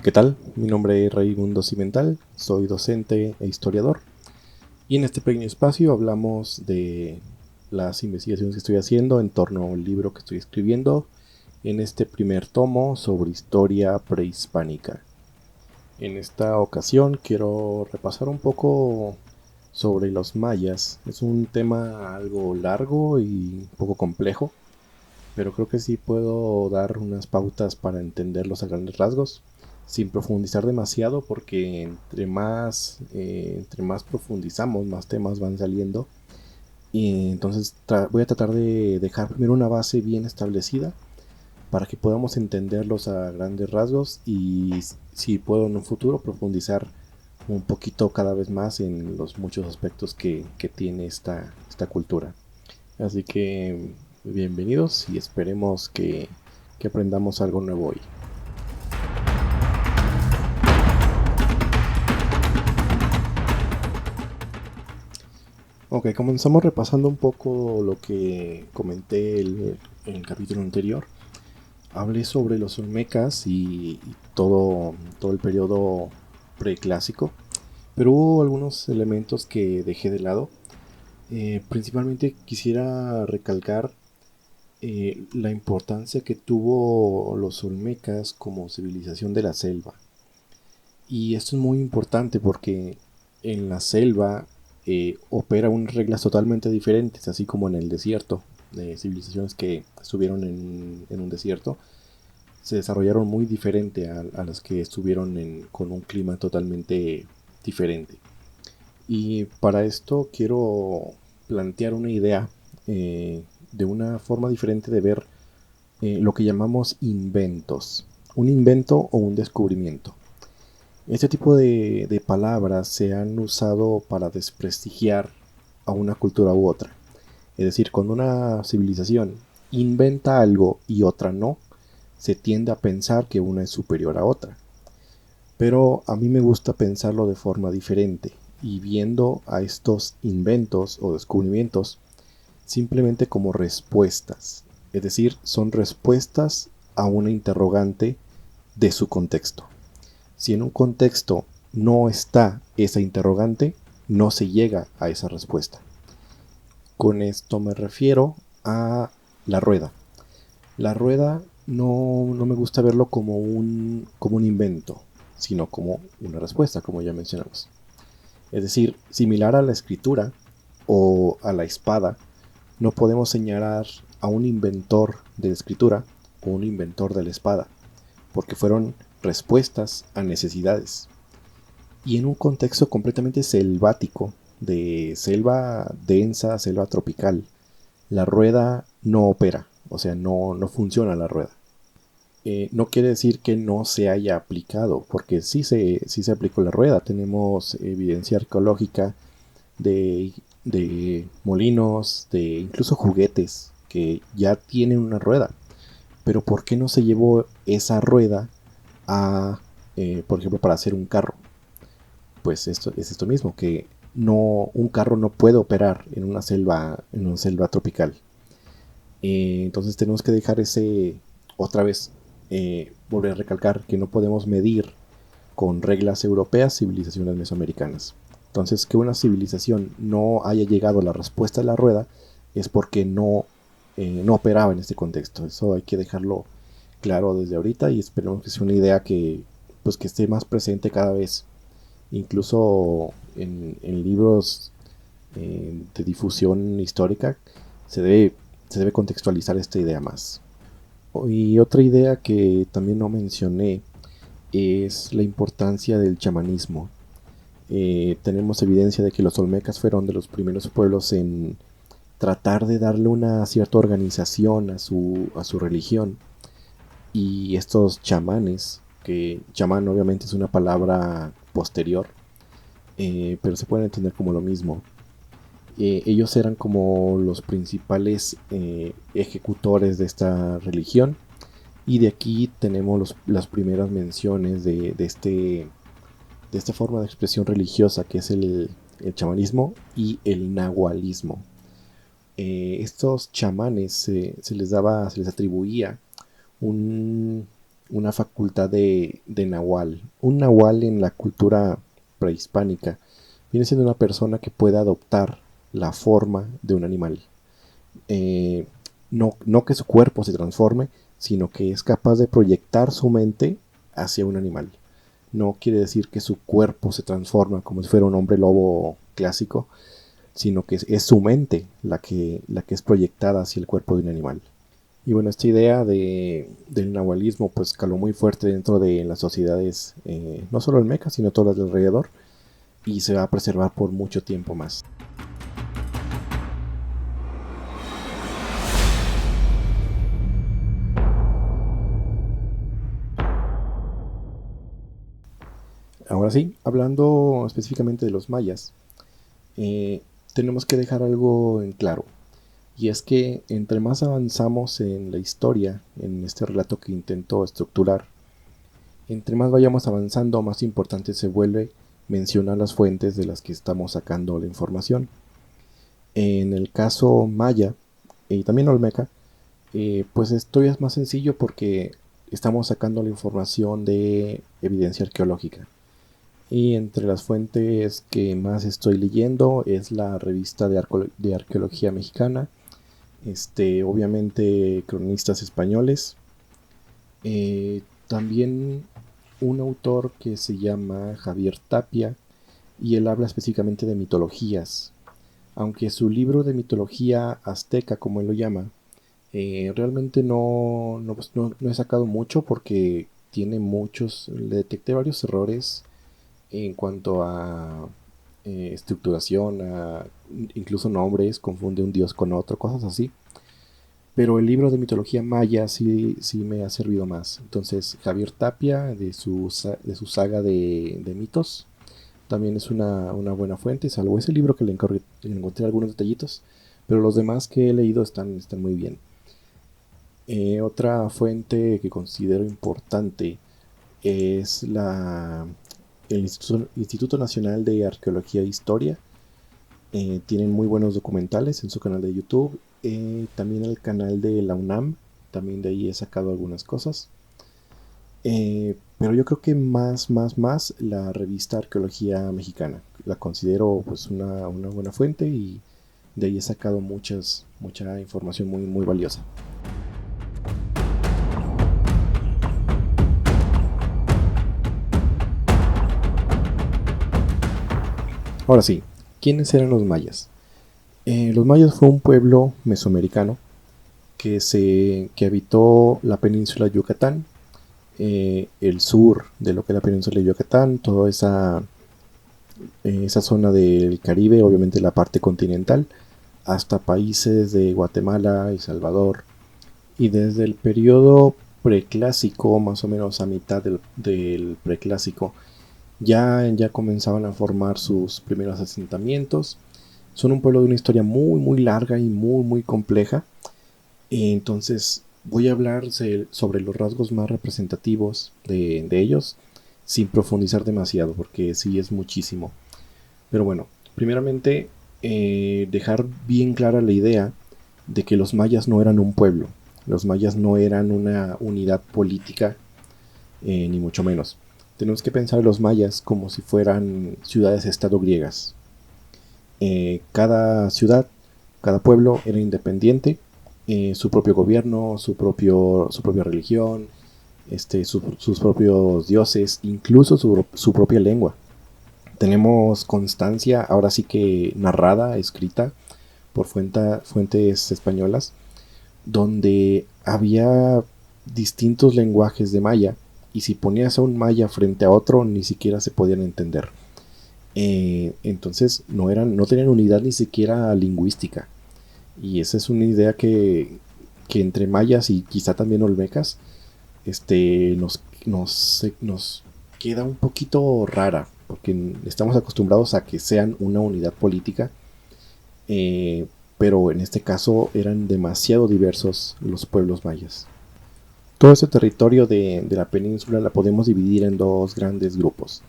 ¿Qué tal? Mi nombre es Raimundo Cimental, soy docente e historiador y en este pequeño espacio hablamos de las investigaciones que estoy haciendo en torno al libro que estoy escribiendo en este primer tomo sobre historia prehispánica. En esta ocasión quiero repasar un poco sobre los mayas. Es un tema algo largo y un poco complejo, pero creo que sí puedo dar unas pautas para entenderlos a grandes rasgos, sin profundizar demasiado, porque entre más profundizamos, más temas van saliendo. Y entonces voy a tratar de dejar primero una base bien establecida para que podamos entenderlos a grandes rasgos y si puedo en un futuro profundizar un poquito cada vez más en los muchos aspectos que tiene esta cultura. Así que bienvenidos y esperemos que aprendamos algo nuevo hoy. Ok, comenzamos repasando un poco lo que comenté en el capítulo anterior. Hablé sobre los olmecas y todo el periodo preclásico, pero hubo algunos elementos que dejé de lado. Principalmente quisiera recalcar la importancia que tuvo los olmecas como civilización de la selva. Y esto es muy importante porque en la selva opera unas reglas totalmente diferentes, así como en el desierto. Civilizaciones que estuvieron en un desierto se desarrollaron muy diferente a las que estuvieron con un clima totalmente diferente. Y para esto quiero plantear una idea de una forma diferente de ver lo que llamamos inventos. Un invento o un descubrimiento. Este tipo de palabras se han usado para desprestigiar a una cultura u otra. Es decir, cuando una civilización inventa algo y otra no, se tiende a pensar que una es superior a otra. Pero a mí me gusta pensarlo de forma diferente y viendo a estos inventos o descubrimientos simplemente como respuestas. Es decir, son respuestas a una interrogante de su contexto. Si en un contexto no está esa interrogante, no se llega a esa respuesta. Con esto me refiero a la rueda. La rueda no me gusta verlo como un invento, sino como una respuesta, como ya mencionamos. Es decir, similar a la escritura o a la espada, no podemos señalar a un inventor de la escritura o un inventor de la espada, porque fueron respuestas a necesidades. Y en un contexto completamente selvático, de selva densa, selva tropical, la rueda no opera, o sea, no funciona la rueda. No quiere decir que no se haya aplicado, porque sí se aplicó la rueda. Tenemos evidencia arqueológica de molinos, de incluso juguetes que ya tienen una rueda. Pero ¿por qué no se llevó esa rueda a, por ejemplo, para hacer un carro? Pues esto es esto mismo, que un carro no puede operar en una selva tropical. Entonces tenemos que dejar otra vez, volver a recalcar que no podemos medir con reglas europeas civilizaciones mesoamericanas. Entonces, que una civilización no haya llegado a la respuesta de la rueda es porque no operaba en este contexto. Eso hay que dejarlo claro desde ahorita y esperemos que sea una idea pues, que esté más presente cada vez. Incluso en libros de difusión histórica se debe contextualizar esta idea más. Y otra idea que también no mencioné es la importancia del chamanismo. Tenemos evidencia de que los olmecas fueron de los primeros pueblos en tratar de darle una cierta organización a su religión. Y estos chamanes, que chamán obviamente es una palabra posterior, pero se pueden entender como lo mismo. Ellos eran como los principales ejecutores de esta religión y de aquí tenemos las primeras menciones de esta forma de expresión religiosa que es el chamanismo y el nahualismo. Estos chamanes se les atribuía un, una facultad de nahual. Un nahual en la cultura prehispánica viene siendo una persona que puede adoptar la forma de un animal. Eh, no que su cuerpo se transforme, sino que es capaz de proyectar su mente hacia un animal. No quiere decir que su cuerpo se transforma como si fuera un hombre lobo clásico, sino que es su mente la que es proyectada hacia el cuerpo de un animal. Y bueno, esta idea del nahualismo pues caló muy fuerte dentro de las sociedades, no solo en Meca, sino todas las de alrededor, y se va a preservar por mucho tiempo más. Ahora sí, hablando específicamente de los mayas, eh, tenemos que dejar algo en claro. Y es que entre más avanzamos en la historia, en este relato que intento estructurar, entre más vayamos avanzando, más importante se vuelve mencionar las fuentes de las que estamos sacando la información. En el caso maya y también olmeca, pues esto es más sencillo porque estamos sacando la información de evidencia arqueológica. Y entre las fuentes que más estoy leyendo es la revista de arqueología mexicana, obviamente cronistas españoles, también un autor que se llama Javier Tapia y él habla específicamente de mitologías, aunque su libro de mitología azteca, como él lo llama, realmente no he sacado mucho porque tiene muchos, le detecté varios errores en cuanto a estructuración, incluso nombres, confunde un dios con otro, cosas así. Pero el libro de mitología maya sí me ha servido más. Entonces, Javier Tapia, de su saga de mitos, también es una buena fuente, salvo ese libro que le encontré algunos detallitos, pero los demás que he leído están muy bien. Otra fuente que considero importante es el Instituto Nacional de Arqueología e Historia. Tienen muy buenos documentales en su canal de YouTube. También el canal de la UNAM. También de ahí he sacado algunas cosas. Pero yo creo que más la revista Arqueología Mexicana. La considero pues una buena fuente y de ahí he sacado mucha información muy valiosa. Ahora sí, ¿quiénes eran los mayas? Los mayas fue un pueblo mesoamericano que habitó la península de Yucatán, el sur de lo que es la península de Yucatán, toda esa zona del Caribe, obviamente la parte continental, hasta países de Guatemala y Salvador. Y desde el periodo preclásico, más o menos a mitad del preclásico, ya comenzaban a formar sus primeros asentamientos. Son un pueblo de una historia muy larga y muy compleja. Entonces voy a hablar sobre los rasgos más representativos de ellos, sin profundizar demasiado, porque sí es muchísimo. Pero bueno, primeramente dejar bien clara la idea de que los mayas no eran un pueblo. Los mayas no eran una unidad política, ni mucho menos. Tenemos que pensar en los mayas como si fueran ciudades-estado griegas. Cada ciudad, cada pueblo era independiente, su propio gobierno, su propia religión, sus propios dioses, incluso su propia lengua. Tenemos constancia, ahora sí que narrada, escrita por fuentes españolas, donde había distintos lenguajes de maya, y si ponías a un maya frente a otro, ni siquiera se podían entender. Entonces no tenían unidad ni siquiera lingüística. Y esa es una idea que entre mayas y quizá también olmecas nos queda un poquito rara, porque estamos acostumbrados a que sean una unidad política, pero en este caso eran demasiado diversos los pueblos mayas. Todo ese territorio de la península la podemos dividir en dos grandes grupos.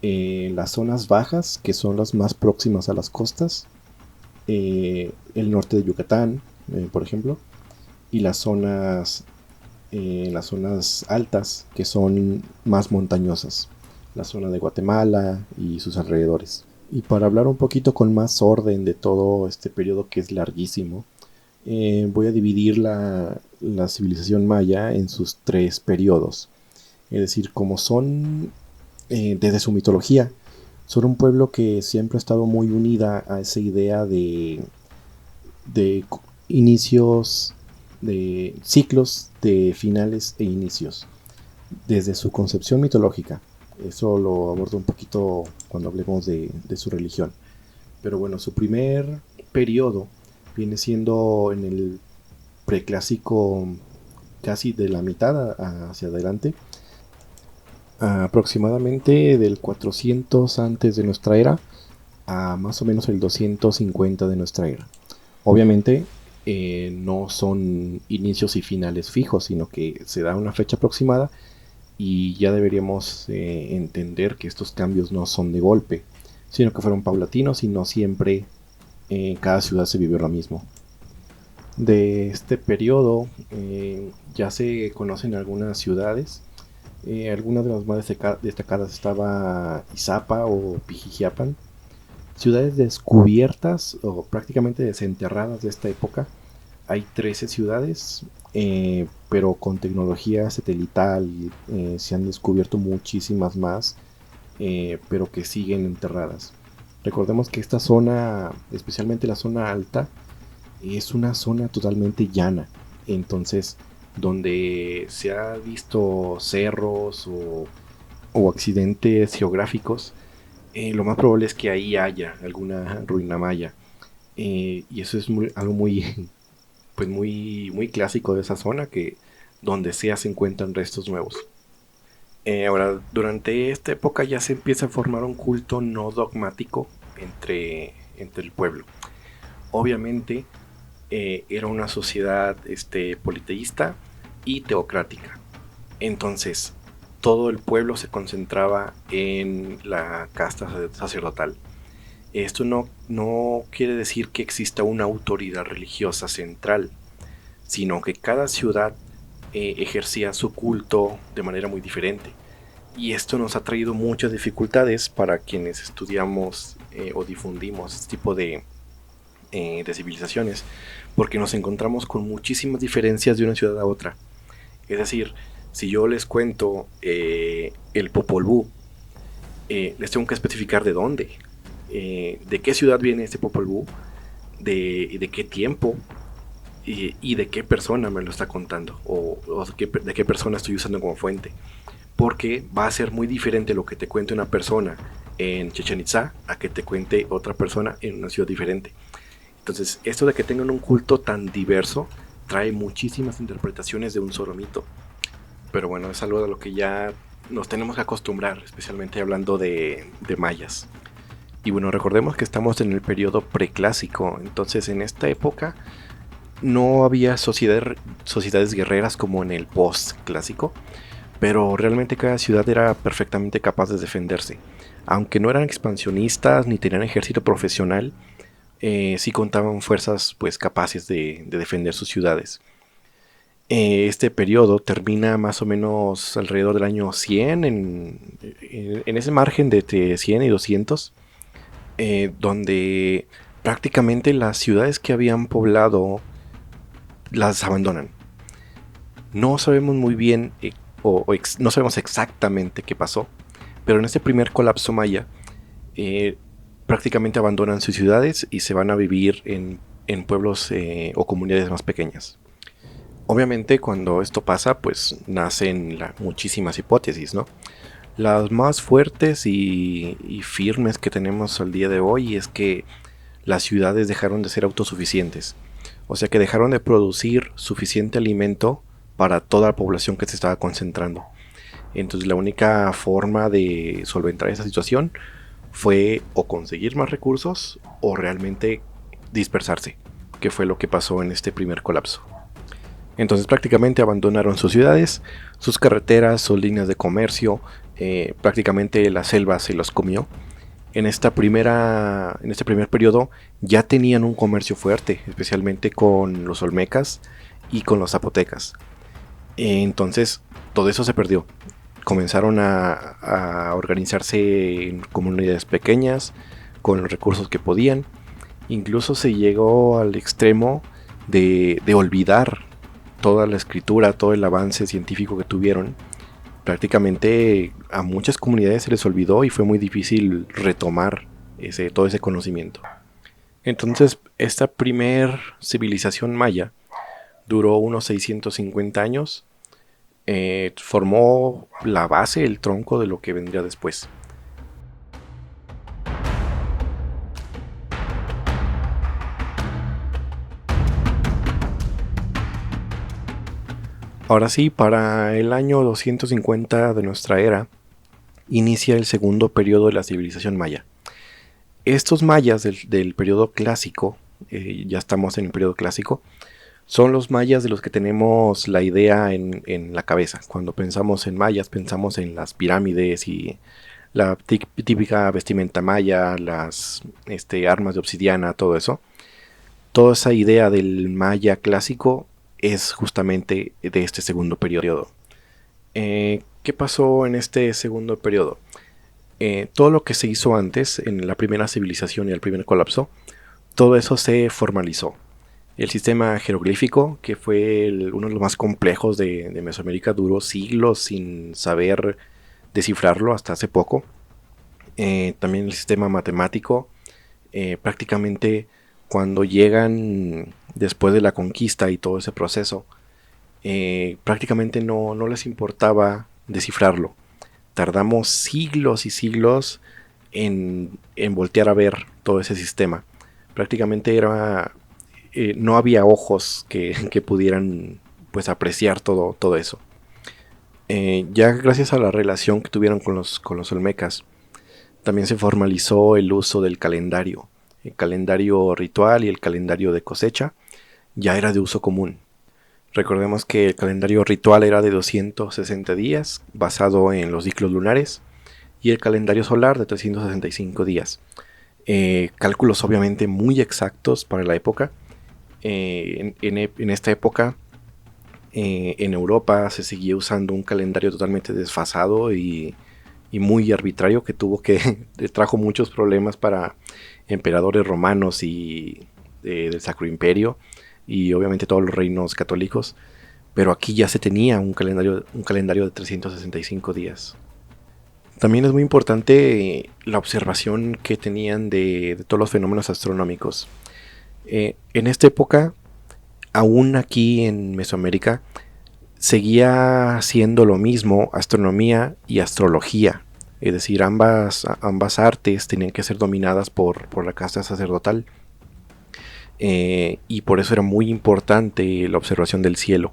Las zonas bajas, que son las más próximas a las costas, el norte de Yucatán, por ejemplo, y las zonas en las zonas altas, que son más montañosas, la zona de Guatemala y sus alrededores. Y para hablar un poquito con más orden de todo este periodo que es larguísimo, voy a dividir la civilización maya en sus tres periodos. Es decir, como son desde su mitología, son un pueblo que siempre ha estado muy unida a esa idea de inicios, de ciclos, de finales e inicios, desde su concepción mitológica. Eso lo abordo un poquito cuando hablemos de su religión. Pero bueno, su primer periodo viene siendo en el preclásico, casi de la mitad hacia adelante, aproximadamente del 400 antes de nuestra era a más o menos el 250 de nuestra era. Obviamente no son inicios y finales fijos, sino que se da una fecha aproximada y ya deberíamos entender que estos cambios no son de golpe, sino que fueron paulatinos y no siempre en cada ciudad se vivió lo mismo. De este periodo ya se conocen algunas ciudades. Algunas de las más destacadas estaba Izapa o Pijijiapan, ciudades descubiertas o prácticamente desenterradas de esta época. Hay 13 ciudades, pero con tecnología satelital se han descubierto muchísimas más, pero que siguen enterradas. Recordemos que esta zona, especialmente la zona alta, es una zona totalmente llana. Entonces, donde se ha visto cerros o accidentes geográficos, lo más probable es que ahí haya alguna ruina maya. Y eso es algo muy, pues muy clásico de esa zona, que donde sea se encuentran restos nuevos. Ahora, durante esta época ya se empieza a formar un culto no dogmático entre el pueblo. Obviamente era una sociedad politeísta y teocrática. Entonces, todo el pueblo se concentraba en la casta sacerdotal. Esto no quiere decir que exista una autoridad religiosa central, sino que cada ciudad ejercía su culto de manera muy diferente. Y esto nos ha traído muchas dificultades para quienes estudiamos o difundimos este tipo de civilizaciones, porque nos encontramos con muchísimas diferencias de una ciudad a otra. Es decir, si yo les cuento el Popol Vuh, les tengo que especificar de dónde, de qué ciudad viene este Popol Vuh, de qué tiempo y de qué persona me lo está contando, o de qué persona estoy usando como fuente, porque va a ser muy diferente lo que te cuente una persona en Chichén Itzá a que te cuente otra persona en una ciudad diferente. Entonces, esto de que tengan un culto tan diverso trae muchísimas interpretaciones de un solo mito. Pero bueno, es algo a lo que ya nos tenemos que acostumbrar, especialmente hablando de mayas. Y bueno, recordemos que estamos en el periodo preclásico, entonces en esta época no había sociedades guerreras como en el post-clásico, pero realmente cada ciudad era perfectamente capaz de defenderse. Aunque no eran expansionistas ni tenían ejército profesional, sí contaban fuerzas pues capaces de defender sus ciudades. Este periodo termina más o menos alrededor del año 100, en ese margen de entre 100 y 200, donde prácticamente las ciudades que habían poblado las abandonan. No sabemos muy bien no sabemos exactamente qué pasó, pero en este primer colapso maya prácticamente abandonan sus ciudades y se van a vivir en pueblos o comunidades más pequeñas. Obviamente cuando esto pasa pues nacen muchísimas hipótesis, ¿no? Las más fuertes y firmes que tenemos al día de hoy es que las ciudades dejaron de ser autosuficientes, o sea que dejaron de producir suficiente alimento para toda la población que se estaba concentrando. Entonces la única forma de solventar esa situación fue o conseguir más recursos o realmente dispersarse, que fue lo que pasó en este primer colapso. Entonces prácticamente abandonaron sus ciudades, sus carreteras, sus líneas de comercio, prácticamente la selva se los comió. En este primer periodo ya tenían un comercio fuerte, especialmente con los olmecas y con los zapotecas. Entonces todo eso se perdió. Comenzaron a organizarse en comunidades pequeñas, con los recursos que podían. Incluso se llegó al extremo de olvidar toda la escritura, todo el avance científico que tuvieron. Prácticamente a muchas comunidades se les olvidó y fue muy difícil retomar todo ese conocimiento. Entonces, esta primer civilización maya duró unos 650 años. Formó la base, el tronco de lo que vendría después. Ahora sí, para el año 250 de nuestra era, inicia el segundo periodo de la civilización maya. Estos mayas del periodo clásico, ya estamos en el periodo clásico, son los mayas de los que tenemos la idea en la cabeza. Cuando pensamos en mayas, pensamos en las pirámides y la típica vestimenta maya, las armas de obsidiana, todo eso. Toda esa idea del maya clásico es justamente de este segundo periodo. ¿Qué pasó en este segundo periodo? Todo lo que se hizo antes, en la primera civilización y el primer colapso, todo eso se formalizó. El sistema jeroglífico, que fue uno de los más complejos de Mesoamérica, duró siglos sin saber descifrarlo hasta hace poco. También el sistema matemático, prácticamente cuando llegan después de la conquista y todo ese proceso, prácticamente no les importaba descifrarlo. Tardamos siglos y siglos en voltear a ver todo ese sistema. Prácticamente no había ojos que pudieran pues apreciar todo eso. Ya gracias a la relación que tuvieron con los olmecas, también se formalizó el uso del calendario. El calendario ritual y el calendario de cosecha ya era de uso común. Recordemos que el calendario ritual era de 260 días, basado en los ciclos lunares, y el calendario solar de 365 días. Cálculos obviamente muy exactos para la época. En esta época, en Europa se seguía usando un calendario totalmente desfasado y muy arbitrario que trajo muchos problemas para emperadores romanos y del Sacro Imperio y obviamente todos los reinos católicos, pero aquí ya se tenía un calendario de 365 días. También es muy importante la observación que tenían de todos los fenómenos astronómicos. En esta época, aún aquí en Mesoamérica, seguía siendo lo mismo astronomía y astrología. Es decir, ambas artes tenían que ser dominadas por la casta sacerdotal. Y por eso era muy importante la observación del cielo.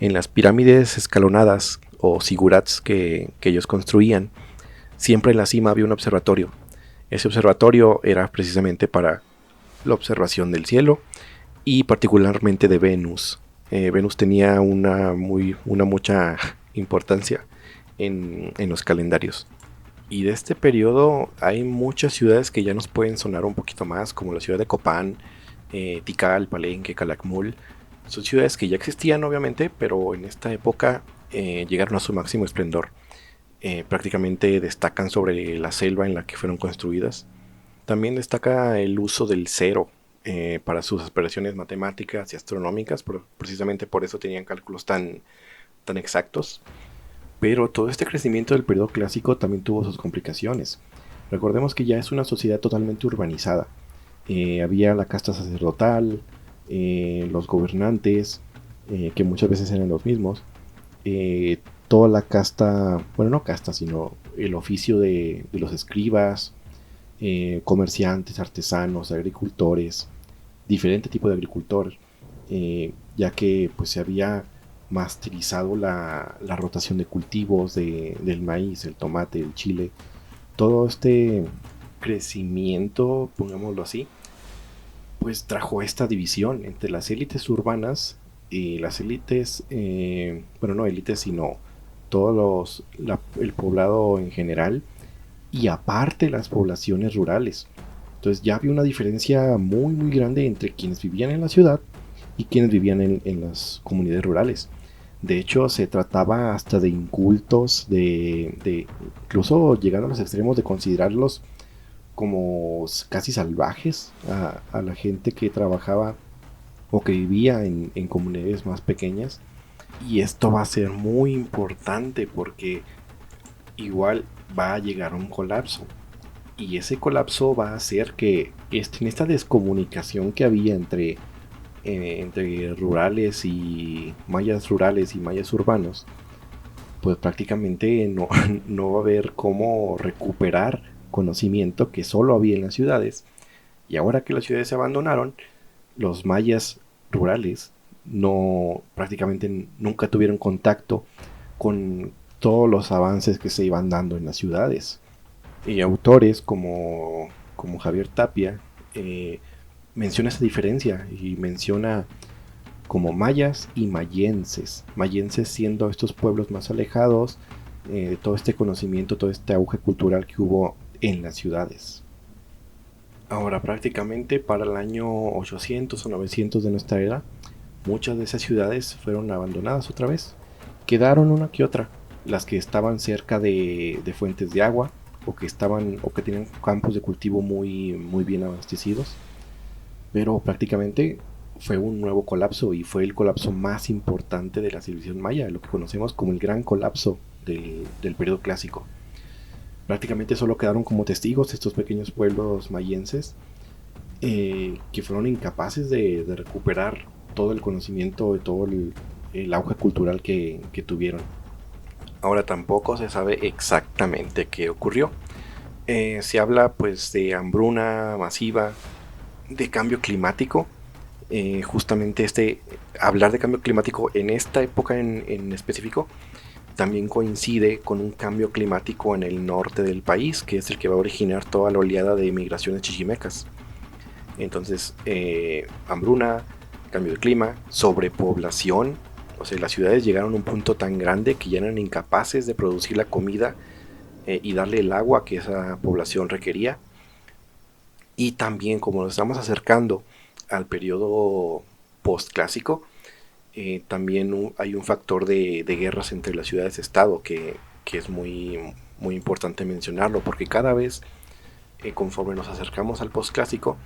En las pirámides escalonadas o zigurats que ellos construían, siempre en la cima había un observatorio. Ese observatorio era precisamente para la observación del cielo y particularmente de Venus. Venus tenía mucha importancia en los calendarios. Y de este periodo hay muchas ciudades que ya nos pueden sonar un poquito más, como la ciudad de Copán, Tikal, Palenque, Calakmul. Son ciudades que ya existían obviamente, pero en esta época llegaron a su máximo esplendor. Prácticamente destacan sobre la selva en la que fueron construidas. También destaca el uso del cero para sus operaciones matemáticas y astronómicas, precisamente por eso tenían cálculos tan exactos. Pero todo este crecimiento del periodo clásico también tuvo sus complicaciones. Recordemos que ya es una sociedad totalmente urbanizada. Había la casta sacerdotal, los gobernantes, que muchas veces eran los mismos, toda la casta, bueno, no casta, sino el oficio de los escribas, comerciantes, artesanos, agricultores, diferente tipo de agricultor, ya que pues se había masterizado la rotación de cultivos del maíz, el tomate, el chile. Todo este crecimiento, pongámoslo así, pues trajo esta división entre las élites urbanas y las élites, bueno, no élites, sino el poblado en general, y aparte las poblaciones rurales. Entonces ya había una diferencia muy grande entre quienes vivían en la ciudad y quienes vivían en las comunidades rurales. De hecho, se trataba hasta de incultos, incluso llegando a los extremos de considerarlos como casi salvajes a la gente que trabajaba o que vivía en comunidades más pequeñas. Y esto va a ser muy importante porque igual va a llegar un colapso. Y ese colapso va a hacer que en esta descomunicación que había entre rurales y mayas urbanos, pues prácticamente no, no va a haber cómo recuperar conocimiento que solo había en las ciudades. Y ahora que las ciudades se abandonaron, los mayas rurales no prácticamente nunca tuvieron contacto con todos los avances que se iban dando en las ciudades. Y autores como Javier Tapia menciona esa diferencia y menciona como mayas y mayenses. Mayenses siendo estos pueblos más alejados de todo este conocimiento, todo este auge cultural que hubo en las ciudades. Ahora, prácticamente para el año 800 o 900 de nuestra era, muchas de esas ciudades fueron abandonadas otra vez. Quedaron una que otra, las que estaban cerca de fuentes de agua o que tenían campos de cultivo muy bien abastecidos. Pero prácticamente fue un nuevo colapso y fue el colapso más importante de la civilización maya, lo que conocemos como el gran colapso del periodo clásico. Prácticamente solo quedaron como testigos estos pequeños pueblos mayenses que fueron incapaces de recuperar todo el conocimiento, de todo el auge cultural que tuvieron. Ahora tampoco se sabe exactamente qué ocurrió. Se habla pues de hambruna masiva, de cambio climático. Justamente hablar de cambio climático en esta época en específico también coincide con un cambio climático en el norte del país, que es el que va a originar toda la oleada de migraciones chichimecas. Entonces, hambruna, cambio de clima, sobrepoblación. O sea, las ciudades llegaron a un punto tan grande que ya eran incapaces de producir la comida y darle el agua que esa población requería. Y también, como nos estamos acercando al periodo postclásico, también hay un factor de guerras entre las ciudades-estado que es muy importante mencionarlo, porque cada vez, conforme nos acercamos al postclásico,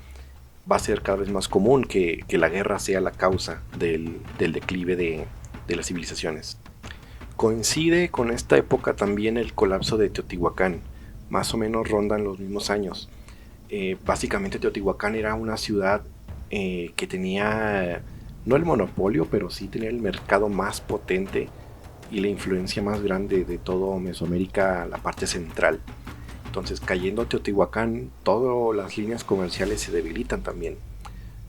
va a ser cada vez más común que la guerra sea la causa del declive de las civilizaciones. Coincide con esta época también el colapso de Teotihuacán, más o menos rondan los mismos años. Básicamente Teotihuacán era una ciudad que tenía no el monopolio, pero sí tenía el mercado más potente y la influencia más grande de todo Mesoamérica, la parte central. Entonces, cayendo Teotihuacán, todas las líneas comerciales se debilitan también.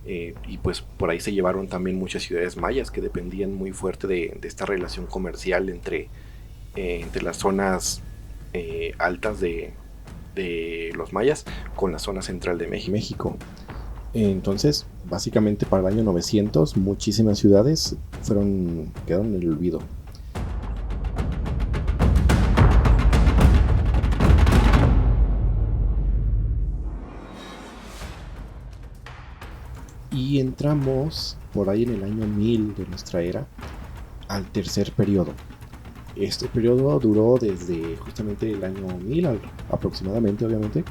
Y pues por ahí se llevaron también muchas ciudades mayas que dependían muy fuerte de esta relación comercial entre las zonas altas de los mayas con la zona central de México. Entonces, básicamente para el año 900, muchísimas ciudades quedaron en el olvido. Y entramos por ahí en el año 1000 de nuestra era al tercer periodo. Este periodo duró desde justamente el año 1000 aproximadamente, obviamente,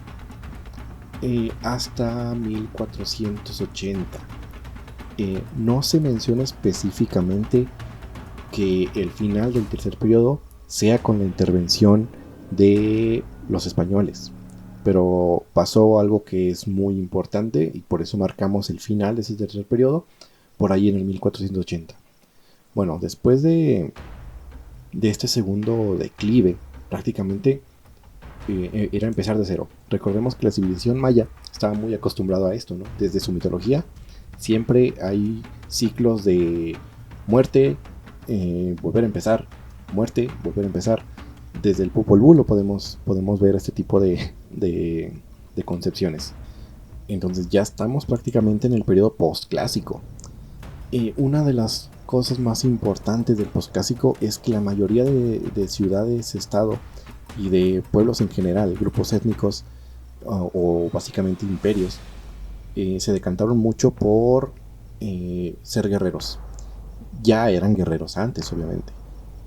hasta 1480. No se menciona específicamente que el final del tercer periodo sea con la intervención de los españoles, pero pasó algo que es muy importante y por eso marcamos el final de ese tercer periodo por ahí en el 1480. Bueno, después de este segundo declive, prácticamente era empezar de cero. Recordemos que la civilización maya estaba muy acostumbrada a esto, ¿no? Desde su mitología siempre hay ciclos de muerte, volver a empezar, muerte, volver a empezar. Desde el Popol Vuh podemos ver este tipo de concepciones. Entonces ya estamos prácticamente en el periodo postclásico. Una de las cosas más importantes del postclásico es que la mayoría de ciudades-estado y de pueblos en general, grupos étnicos o básicamente imperios, se decantaron mucho por ser guerreros. Ya eran guerreros antes, obviamente,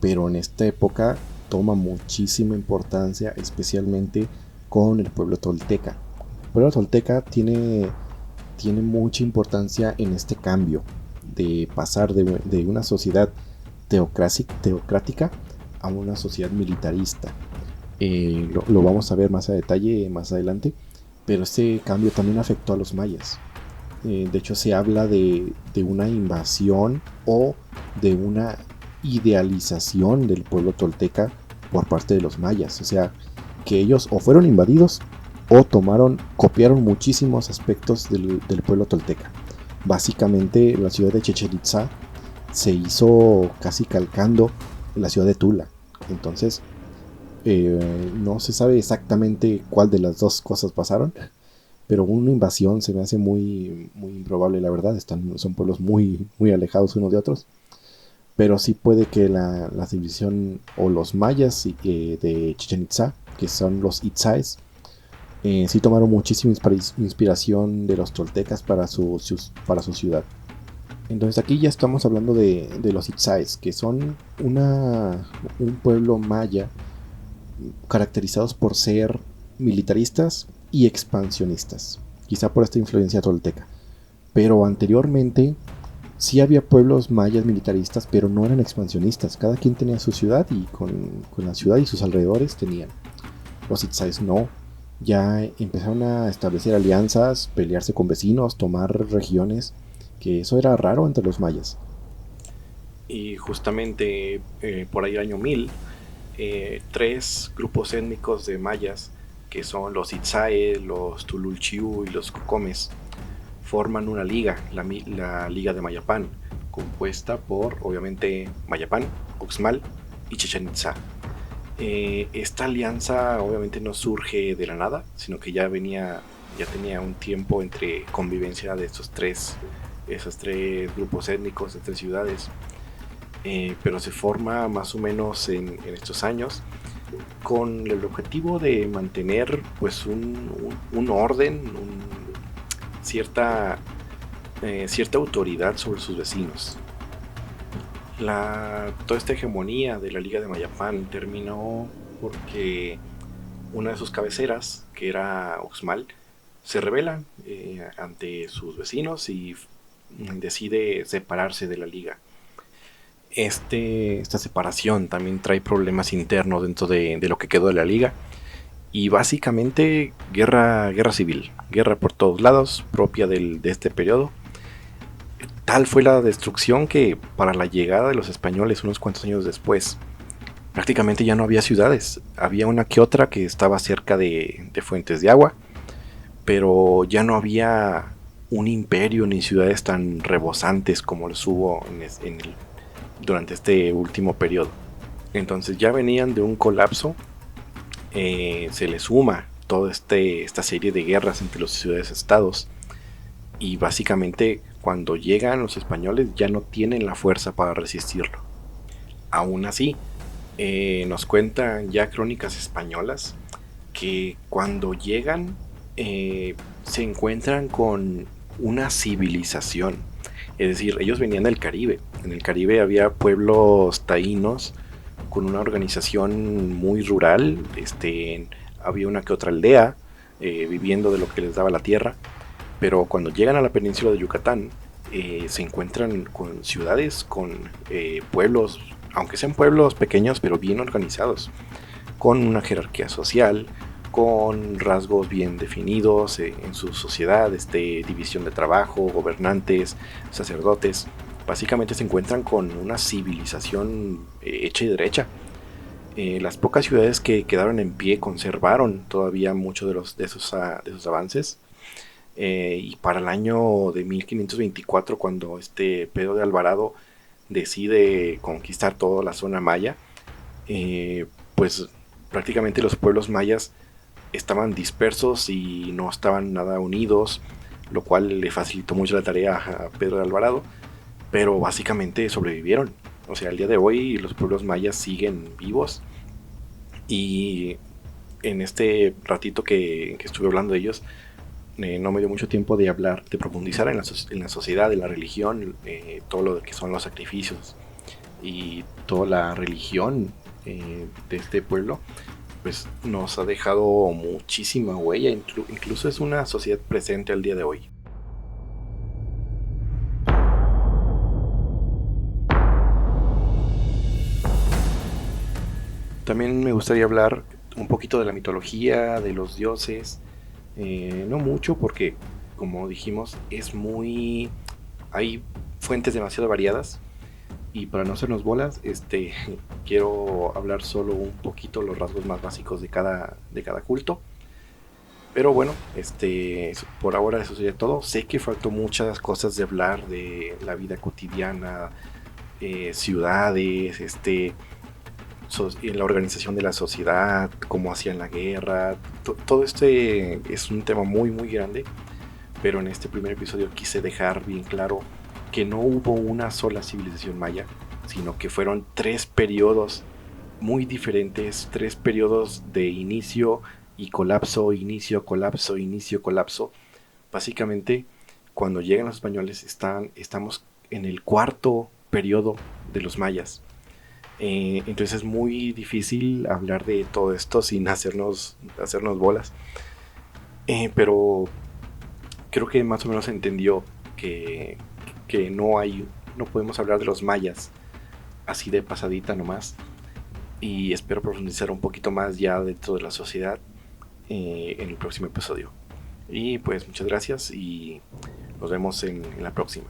pero en esta época toma muchísima importancia, especialmente con el pueblo tolteca. El pueblo tolteca tiene mucha importancia en este cambio de pasar de una sociedad teocrática a una sociedad militarista. Lo vamos a ver más a detalle más adelante, pero este cambio también afectó a los mayas. De hecho, se habla de una invasión o de una idealización del pueblo tolteca por parte de los mayas. O sea, que ellos o fueron invadidos o copiaron muchísimos aspectos del pueblo tolteca. Básicamente, la ciudad de Chichén Itzá se hizo casi calcando la ciudad de Tula. Entonces, no se sabe exactamente cuál de las dos cosas pasaron, pero una invasión se me hace muy improbable, la verdad. Son pueblos muy alejados unos de otros. Pero sí puede que la civilización o los mayas de Chichen Itza, que son los Itzaes, sí tomaron muchísima inspiración de los toltecas para su ciudad. Entonces aquí ya estamos hablando de los Itzaes, que son un pueblo maya caracterizados por ser militaristas y expansionistas, quizá por esta influencia tolteca. Pero anteriormente sí había pueblos mayas militaristas, pero no eran expansionistas. Cada quien tenía su ciudad y con la ciudad y sus alrededores tenían. Los Itzaes no. Ya empezaron a establecer alianzas, pelearse con vecinos, tomar regiones, que eso era raro entre los mayas. Y justamente por ahí el año 1000, tres grupos étnicos de mayas, que son los Itzae, los Tululchiu y los Cocomes, forman una liga, la Liga de Mayapán, compuesta por, obviamente, Mayapán, Uxmal y Chichén Itzá. Esta alianza obviamente no surge de la nada, sino que ya tenía un tiempo entre convivencia de esos tres grupos étnicos, de tres ciudades, pero se forma más o menos en estos años con el objetivo de mantener pues un orden, cierta, cierta autoridad sobre sus vecinos. Toda esta hegemonía de la Liga de Mayapán terminó porque una de sus cabeceras, que era Uxmal, se rebela ante sus vecinos y decide separarse de la liga. Esta separación también trae problemas internos dentro de lo que quedó de la liga. Y básicamente guerra civil, guerra por todos lados, propia de este periodo. Tal fue la destrucción que para la llegada de los españoles unos cuantos años después, prácticamente ya no había ciudades. Había una que otra que estaba cerca de fuentes de agua, pero ya no había un imperio ni ciudades tan rebosantes como los hubo durante este último periodo. Entonces ya venían de un colapso, se le suma toda esta serie de guerras entre los ciudades-estados y básicamente cuando llegan los españoles ya no tienen la fuerza para resistirlo. Aún así, nos cuentan ya crónicas españolas que cuando llegan se encuentran con una civilización. Es decir, ellos venían del Caribe. En el Caribe había pueblos taínos con una organización muy rural. Había una que otra aldea viviendo de lo que les daba la tierra. Pero cuando llegan a la península de Yucatán, se encuentran con ciudades, con pueblos, aunque sean pueblos pequeños, pero bien organizados, con una jerarquía social, con rasgos bien definidos en su sociedad, división de trabajo, gobernantes, sacerdotes. Básicamente se encuentran con una civilización hecha y derecha. Las pocas ciudades que quedaron en pie conservaron todavía mucho de esos avances. Y para el año de 1524, cuando Pedro de Alvarado decide conquistar toda la zona maya, pues prácticamente los pueblos mayas estaban dispersos y no estaban nada unidos, lo cual le facilitó mucho la tarea a Pedro de Alvarado, pero básicamente sobrevivieron. O sea, al día de hoy los pueblos mayas siguen vivos y en este ratito que estuve hablando de ellos, no me dio mucho tiempo de hablar, de profundizar en la sociedad, en la religión, todo lo que son los sacrificios y toda la religión de este pueblo, pues nos ha dejado muchísima huella, incluso es una sociedad presente al día de hoy. También me gustaría hablar un poquito de la mitología, de los dioses, no mucho porque, como dijimos, hay fuentes demasiado variadas y para no hacernos bolas, quiero hablar solo un poquito los rasgos más básicos de cada culto. Pero bueno, por ahora eso sería todo. Sé que faltó muchas cosas de hablar de la vida cotidiana, ciudades, en la organización de la sociedad, cómo hacían la guerra. Todo es un tema muy muy grande, pero en este primer episodio quise dejar bien claro que no hubo una sola civilización maya, sino que fueron tres periodos muy diferentes, tres periodos de inicio y colapso, inicio, colapso, inicio, colapso. Básicamente, cuando llegan los españoles estamos en el cuarto periodo de los mayas. Entonces es muy difícil hablar de todo esto sin hacernos bolas. Pero creo que más o menos se entendió que, que no podemos hablar de los mayas así de pasadita nomás. Y espero profundizar un poquito más ya dentro de la sociedad en el próximo episodio. Y pues muchas gracias y nos vemos en la próxima.